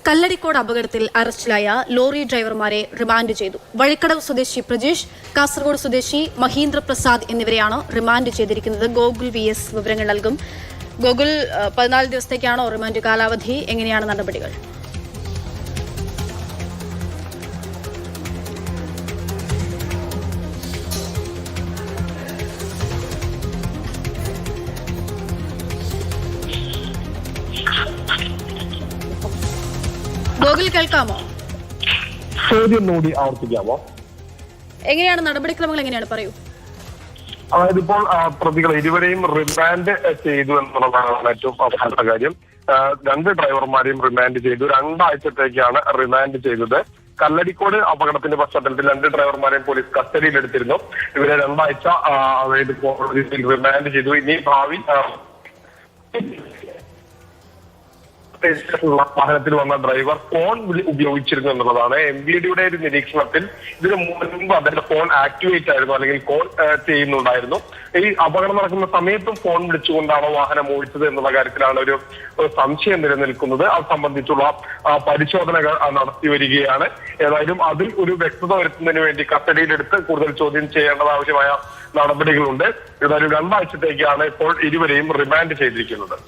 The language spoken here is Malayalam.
കല്ലടിക്കോട് അപകടത്തിൽ അറസ്റ്റിലായ ലോറി ഡ്രൈവർമാരെ റിമാൻഡ് ചെയ്തു. വഴിക്കടവ് സ്വദേശി പ്രജീഷ്, കാസർഗോഡ് സ്വദേശി മഹീന്ദ്ര പ്രസാദ് എന്നിവരെയാണ് റിമാൻഡ് ചെയ്തിരിക്കുന്നത്. ഗോകുൽ VS വിവരങ്ങൾ നൽകും. ഗോകുൽ, 14 ദിവസത്തേക്കാണോ റിമാൻഡ് കാലാവധി? എങ്ങനെയാണ് നടപടികൾ? ഗോകുൽ, കേൾക്കാമോ? ചോദ്യം കൂടി ആവർത്തിക്കാമോ? എങ്ങനെയാണ് നടപടിക്രമങ്ങൾ? എങ്ങനെയാണ്, പറയൂ. അതായത് ഇപ്പോൾ പ്രതികൾ ഇരുവരെയും റിമാൻഡ് ചെയ്തു എന്നുള്ളതാണ് ഏറ്റവും പ്രധാനപ്പെട്ട കാര്യം. 2 ഡ്രൈവർമാരെയും റിമാൻഡ് ചെയ്തു. 2 ആഴ്ചത്തേക്കാണ് റിമാൻഡ് ചെയ്തത്. കല്ലടിക്കോട് അപകടത്തിന്റെ പശ്ചാത്തലത്തിൽ 2 ഡ്രൈവർമാരെയും പോലീസ് കസ്റ്റഡിയിലെടുത്തിരുന്നു. ഇവരെ 2 ആഴ്ച അതായത് കോടതിയിൽ റിമാൻഡ് ചെയ്തു. ഇനി ഭാവി വാഹനത്തിൽ വന്ന ഡ്രൈവർ ഫോൺ ഉപയോഗിച്ചിരുന്നു എന്നുള്ളതാണ്. MVDയുടെ ഒരു നിരീക്ഷണത്തിൽ ഇതിന് മുൻപ് അദ്ദേഹത്തിന്റെ ഫോൺ ആക്ടിവേറ്റ് ആയിരുന്നു, അല്ലെങ്കിൽ കോൾ ചെയ്യുന്നുണ്ടായിരുന്നു. ഈ അപകടം നടക്കുന്ന സമയത്തും ഫോൺ വിളിച്ചുകൊണ്ടാണോ വാഹനം ഓടിച്ചത് എന്നുള്ള കാര്യത്തിലാണ് ഒരു സംശയം നിലനിൽക്കുന്നത്. അത് സംബന്ധിച്ചുള്ള പരിശോധനകൾ നടത്തി വരികയാണ്. ഏതായാലും അതിൽ ഒരു വ്യക്തത വരുത്തുന്നതിന് വേണ്ടി കസ്റ്റഡിയിലെടുത്ത് കൂടുതൽ ചോദ്യം ചെയ്യേണ്ടത് ആവശ്യമായ നടപടികളുണ്ട്. ഏതായാലും 2 ആഴ്ചത്തേക്കാണ് ഇപ്പോൾ ഇരുവരെയും റിമാൻഡ് ചെയ്തിരിക്കുന്നത്.